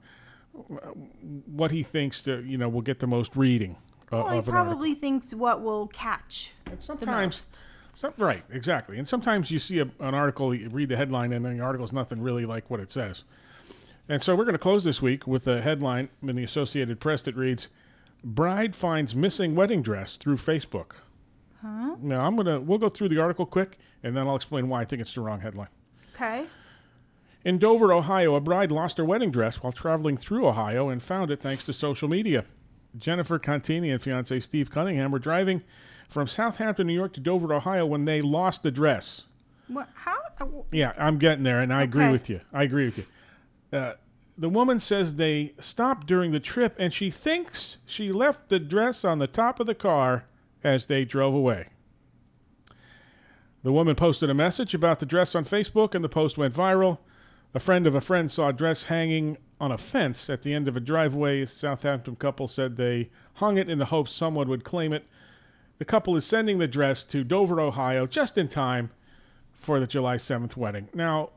what he thinks will get the most reading Well, he of an probably article. thinks what will catch And the sometimes, most. right, exactly. And sometimes you see an article, you read the headline, and the article's nothing really like what it says. And so we're going to close this week with a headline in the Associated Press that reads, "Bride finds missing wedding dress through Facebook." Huh? Now, we'll go through the article quick, and then I'll explain why I think it's the wrong headline. Okay. In Dover, Ohio, a bride lost her wedding dress while traveling through Ohio and found it thanks to social media. Jennifer Contini and fiancé Steve Cunningham were driving from Southampton, New York to Dover, Ohio when they lost the dress. What? How? Yeah, I'm getting there, and I agree Okay. with you. The woman says they stopped during the trip, and she thinks she left the dress on the top of the car as they drove away. The woman posted a message about the dress on Facebook, and the post went viral. A friend of a friend saw a dress hanging on a fence at the end of a driveway. A Southampton couple said they hung it in the hopes someone would claim it. The couple is sending the dress to Dover, Ohio, just in time for the July 7th wedding. Now,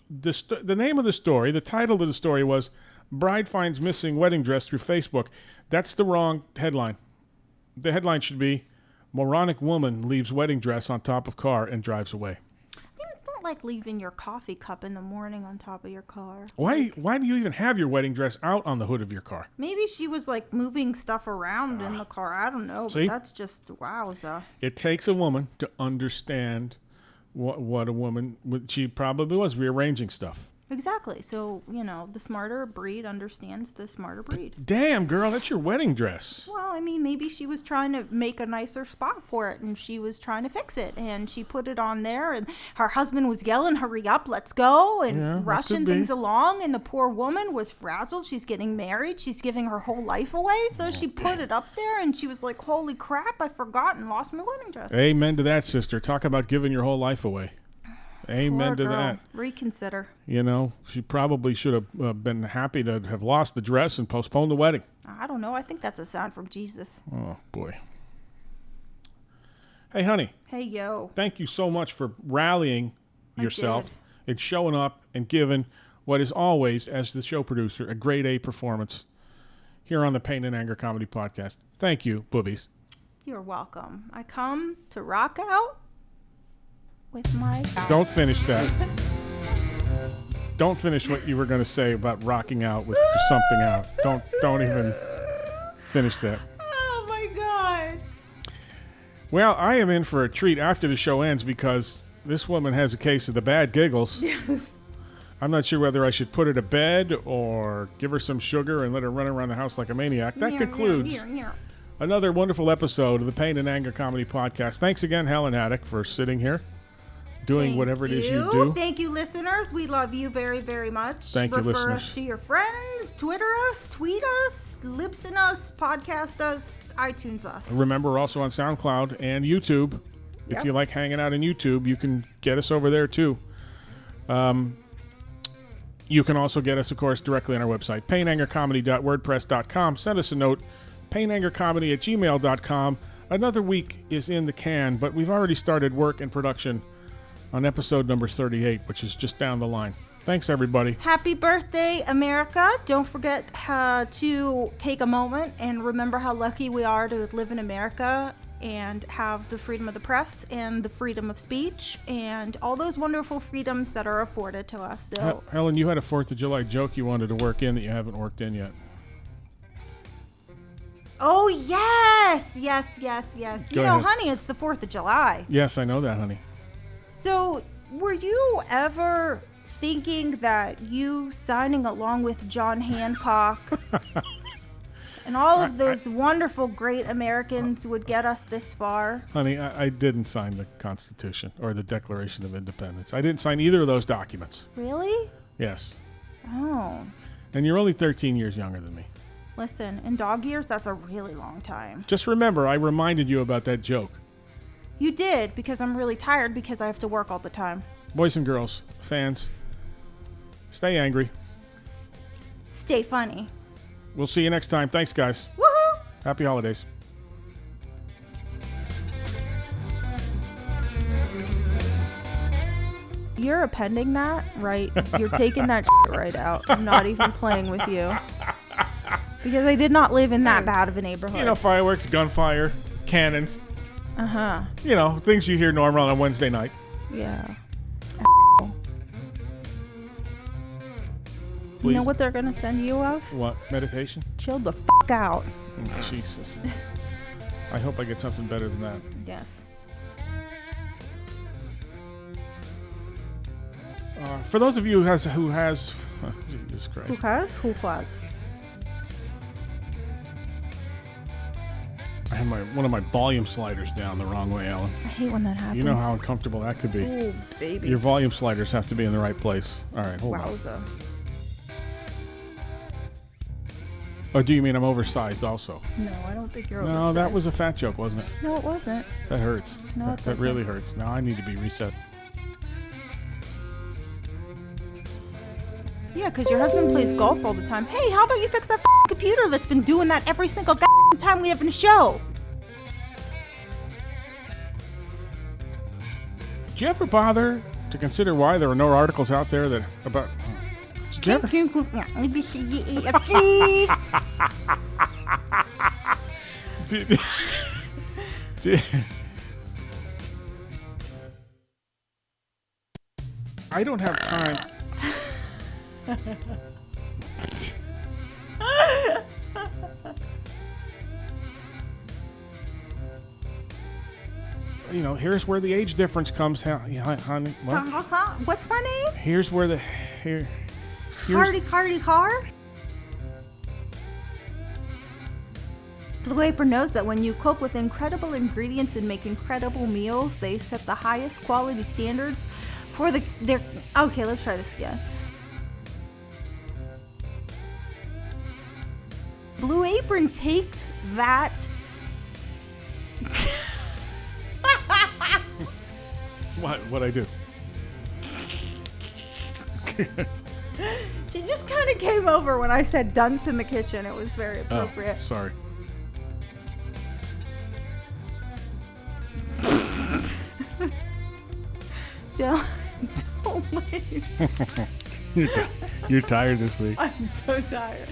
the name of the story, the title of the story was "Bride Finds Missing Wedding Dress Through Facebook." That's the wrong headline. The headline should be, "Moronic Woman Leaves Wedding Dress on Top of Car and Drives Away." I mean, it's not like leaving your coffee cup in the morning on top of your car. Why do you even have your wedding dress out on the hood of your car? Maybe she was like moving stuff around in the car. I don't know. See? But that's just wowza. It takes a woman to understand what a woman, she probably was rearranging stuff. Exactly. So, the smarter breed understands the smarter breed. Damn, girl, that's your wedding dress. Well, I mean, maybe she was trying to make a nicer spot for it, and she was trying to fix it, and she put it on there, and her husband was yelling, "Hurry up, let's go," and Yeah, that rushing could be. things along, and the poor woman was frazzled. She's getting married. She's giving her whole life away, so she put it up there, and she was like, "Holy crap, I forgot and lost my wedding dress." Amen to that, sister. Talk about giving your whole life away. Amen Poor to girl. that. Reconsider. She probably should have been happy to have lost the dress and postponed the wedding. I don't know. I think that's a sign from Jesus. Oh, boy. Hey, honey, Hey, yo. thank you so much for rallying yourself and showing up and giving what is always, as the show producer, a grade A performance here on the Pain and Anger Comedy Podcast. Thank you, boobies. You're welcome. I come to rock out with my... Don't finish that. Don't finish what you were going to say about rocking out with something out. Don't even finish that. Oh, my God. Well, I am in for a treat after the show ends because this woman has a case of the bad giggles. Yes. I'm not sure whether I should put her to bed or give her some sugar and let her run around the house like a maniac. That concludes another wonderful episode of the Pain and Anger Comedy Podcast. Thanks again, Helen Haddock, for sitting here, doing whatever it is you do. Thank you, listeners. We love you very, very much. Thank you, Refer listeners. us to your friends, Twitter us, tweet us, lipsin us, podcast us, iTunes us. Remember, we're also on SoundCloud and YouTube. If Yep. you like hanging out on YouTube, you can get us over there, too. You can also get us, of course, directly on our website, painangercomedy.wordpress.com. Send us a note, painangercomedy@gmail.com. Another week is in the can, but we've already started work and production on episode number 38, which is just down the line. Thanks, everybody. Happy birthday, America. Don't forget to take a moment and remember how lucky we are to live in America and have the freedom of the press and the freedom of speech and all those wonderful freedoms that are afforded to us. So, Helen, you had a 4th of July joke you wanted to work in that you haven't worked in yet. oh, yes. Go ahead. Honey, it's the 4th of July. Yes, I know that, honey. So, were you ever thinking that you signing along with John Hancock and all of those wonderful, great Americans would get us this far? Honey, I didn't sign the Constitution or the Declaration of Independence. I didn't sign either of those documents. Really? Yes. Oh. And you're only 13 years younger than me. Listen, in dog years, that's a really long time. Just remember, I reminded you about that joke. You did, because I'm really tired because I have to work all the time. Boys and girls, fans, stay angry. Stay funny. We'll see you next time. Thanks, guys. Woohoo! Happy holidays. You're appending that, right? You're taking that shit right out. I'm not even playing with you. Because I did not live in that bad of a neighborhood. You know, fireworks, gunfire, cannons. Uh-huh. You know, things you hear normal on a Wednesday night. Yeah. Please. You know what they're going to send you off? What? Meditation? Chill the fuck out. Oh, Jesus. I hope I get something better than that. Yes. For those of you who has oh, Jesus Christ. Who has? Who was? I have one of my volume sliders down the wrong way, Ellen. I hate when that happens. You know how uncomfortable that could be. Oh, baby. Your volume sliders have to be in the right place. All right, hold on. Wowza. Oh, do you mean I'm oversized also? No, I don't think you're No, oversized. that was a fat joke, wasn't it? No, it wasn't. That hurts. No, that it's okay. really hurts. Now I need to be reset. Yeah, because your husband plays golf all the time. Hey, how about you fix that computer that's been doing that every single time we have a show? Did you ever bother to consider why there are no articles out there that about? Did you ever? I don't have time. You know, here's where the age difference comes, honey. What? What's my name? Here's where the here's Hardy Car? Blue Apron knows that when you cook with incredible ingredients and make incredible meals, they set the highest quality standards for their. Okay, let's try this again. Blue Apron takes that. What I do? She just kind of came over when I said dunce in the kitchen. It was very appropriate. Oh, sorry. Don't leave. You're tired this week. I'm so tired.